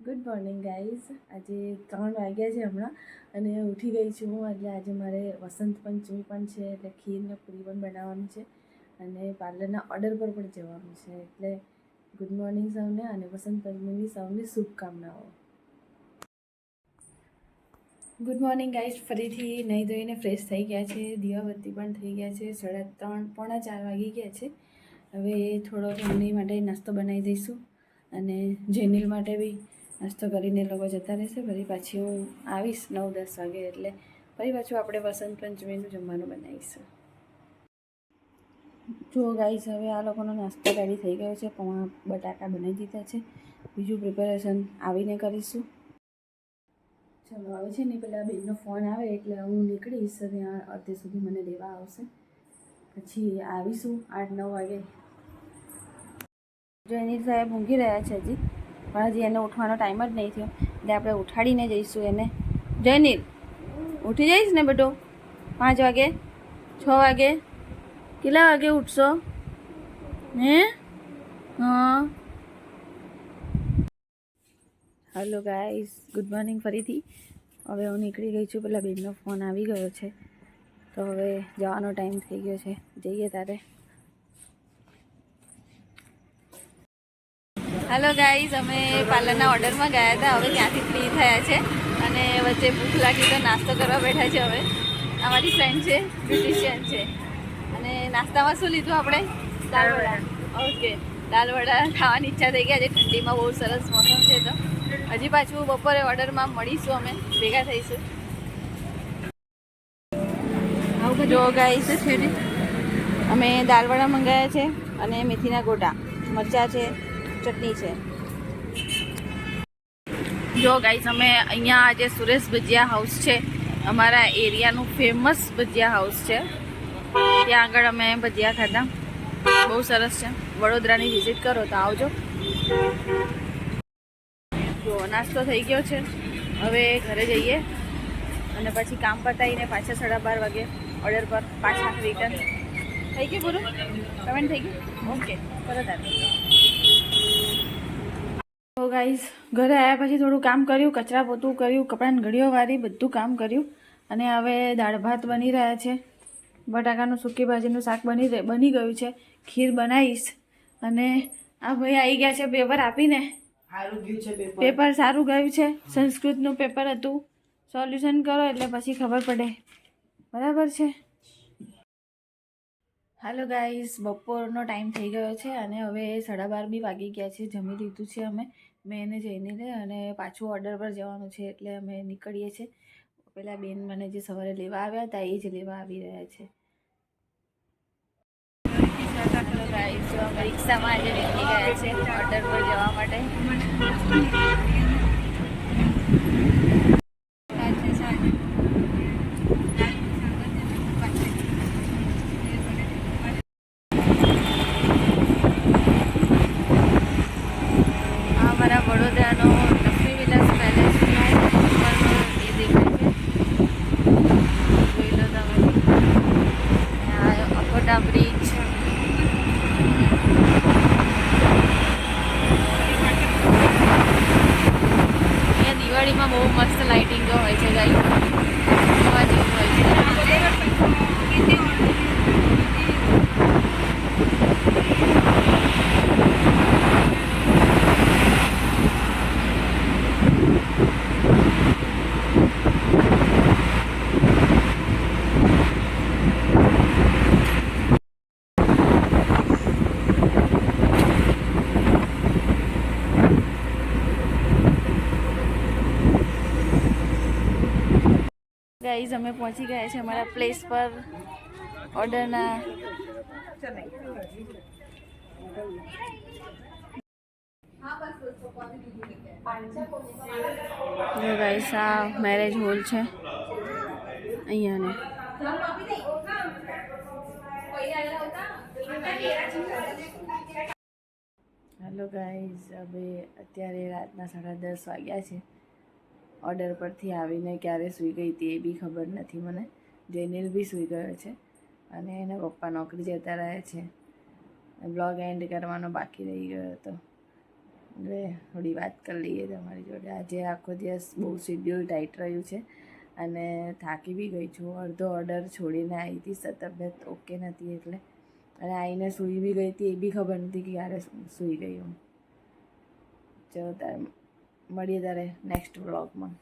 Good morning guys. આજે 3 વાગ્યા છે હમણાં અને ઉઠી ગઈ છું હું. એટલે આજે મારે વસંત પંચમી પણ છે, એટલે ખીર ને પૂરી પણ બનાવવાની છે અને પાર્લરના ઓર્ડર પર પણ જવાનું છે. એટલે ગુડ મોર્નિંગ સૌને અને વસંત પંચમીની સૌને શુભકામનાઓ. Good morning guys. ફરીથી નહીં ધોઈને ફ્રેશ થઈ ગયા છે, દીવાબત્તી પણ થઈ ગયા છે. 3:30 પોણા 4 વાગી ગયા છે. હવે થોડો એમની માટે નાસ્તો બનાવી દઈશું અને જેનિલ માટે બી નાસ્તો કરીને લોકો જતા રહેશે. ફરી પાછી હું આવીશ 9-10 વાગે, એટલે ફરી પાછું આપણે વસંત પંચમીનું જમવાનું બનાવીશું. જો ગાઈસ, હવે આ લોકોનો નાસ્તો રેડી થઈ ગયો છે. પૌવા બટાકા બનાવી દીધા છે. બીજું પ્રિપેરેશન આવીને કરીશું. ચલો, હવે છે ને પેલા બેનનો ફોન આવે એટલે હું નીકળીશ. ત્યાં અડધે સુધી મને લેવા આવશે, પછી આવીશું 8-9 વાગે. જયનીલ સાહેબ ઊંઘી રહ્યા છે હજી, પણ હજી એને ઉઠવાનો ટાઈમ જ નહીં થયો, એટલે આપણે ઉઠાડીને જઈશું એને. જયનીલ, ઉઠી જઈશ ને બેટો? 5 વાગે, 6 વાગે, કેટલા વાગે ઉઠશો? હે? હા. હલો ગાઈઝ, ગુડ મોર્નિંગ ફરીથી. હવે હું નીકળી ગઈ છું. પેલા બેનનો ફોન આવી ગયો છે, તો હવે જવાનો ટાઈમ થઈ ગયો છે. જઈએ તારે. હેલો ગાઈઝ, અમે પાર્લરના ઓર્ડરમાં ગયા હતા. હવે ત્યાંથી ફ્રી થયા છે અને વચ્ચે ભૂખ લાગી તો નાસ્તો કરવા બેઠા છે. હવે અમારી ફ્રેન્ડ છે, બ્યુટિશિયન છે. અને નાસ્તામાં શું લીધું આપણે? દાલ વડા. ઓકે, દાલ વડા ખાવાની ઈચ્છા થઈ ગયા છે. ઠંડીમાં બહુ સરસ મોસમ છે, તો હજી પાછું બપોરે ઓર્ડરમાં મળીશું, અમે ભેગા થઈશું. જો ગાઈઝ, અમે દાલ વડા મંગાવ્યા છે અને મેથીના ગોટા, મરચાં છે, ચટણી છે. જો ગાઈસ, અમે અહીંયા આજે સુરેશ ભજીયા હાઉસ છે, અમારા એરિયાનું ફેમસ ભજીયા હાઉસ છે. ત્યાં આગળ અમે ભજીયા ખાધા, બહુ સરસ છે. વડોદરાની વિઝિટ કરો તો આવજો. જો નાસ્તો થઈ ગયો છે, હવે ઘરે જઈએ અને પછી કામ પતાવીને પાછા 12:30 વાગે ઓર્ડર પર પાછા રિટર્ન. થઈ ગયું પૂરું? પેમેન્ટ થઈ ગયું? ઓકે, પરત આવી. તો ગાઈઝ, ઘરે આવ્યા પછી થોડું કામ કર્યું, કચરા પોતું કર્યું, કપડાની ઘડીઓ વારી, બધું કામ કર્યું અને હવે દાળ ભાત બની રહ્યા છે. બટાકાનું સૂકી ભાજીનું શાક બની ગયું છે. ખીર બનાવીશ અને આ ભાઈ આવી ગયા છે પેપર આપીને. પેપર સારું ગયું છે. સંસ્કૃતનું પેપર હતું. સોલ્યુશન કરો એટલે પછી ખબર પડે. બરાબર છે. હાલો ગાઈઝ, બપોરનો ટાઈમ થઈ ગયો છે અને હવે 12:30 બી વાગી ગયા છે. જમી લીધું છે અમે, મેં એને જઈને લે, અને પાછું ઓર્ડર પર જવાનું છે એટલે અમે નીકળીએ છીએ. પેલા બેન મને જે સવારે લેવા આવ્યા હતા એ જ લેવા આવી રહ્યા છે. હાલો ગાઈઝ, અમે રિક્ષામાં આજે નીકળી ગયા છે ઓર્ડર પર જવા માટે. અમારા વડોદરાનો લક્ષ્મી વિલાસ પેલેસનો ઉપરનો એ દેખાય છે, જોઈ લો તમે. આ અકોટા બ્રિજ. અહીંયા દિવાળીમાં બહુ મસ્ત લાઇટિંગો હોય છે ગાઈસ, જોવા જેવું હોય છે. ગાઈઝ, અમે પહોંચી ગયા છે અમારા પ્લેસ પર ઓર્ડરના. જો ગાઈઝ, આ મેરેજ હોલ છે અહીંયાનો. હેલો ગાઈઝ, હવે અત્યારે રાતના 10:30 વાગ્યા છે. ઓર્ડર પરથી આવીને ક્યારે સૂઈ ગઈ હતી એ બી ખબર નથી મને. જેનિલ બી સૂઈ ગયો છે અને એના પપ્પા નોકરી જતા રહે છે. બ્લોગ એન્ડ કરવાનો બાકી રહી ગયો હતો. એટલે થોડી વાત કરી લઈએ તમારી જોડે. આજે આખો દિવસ બહુ શેડ્યુલ ટાઈટ રહ્યું છે અને થાકી બી ગઈ છું. અડધો ઓર્ડર છોડીને આવી હતી, તબિયત ઓકે નથી એટલે. અને આવીને સૂઈ બી ગઈ હતી, એ બી ખબર નથી કે ક્યારે સૂઈ ગઈ હું. ચલો તારે મળીએ તારે નેક્સ્ટ વ્લોગમાં.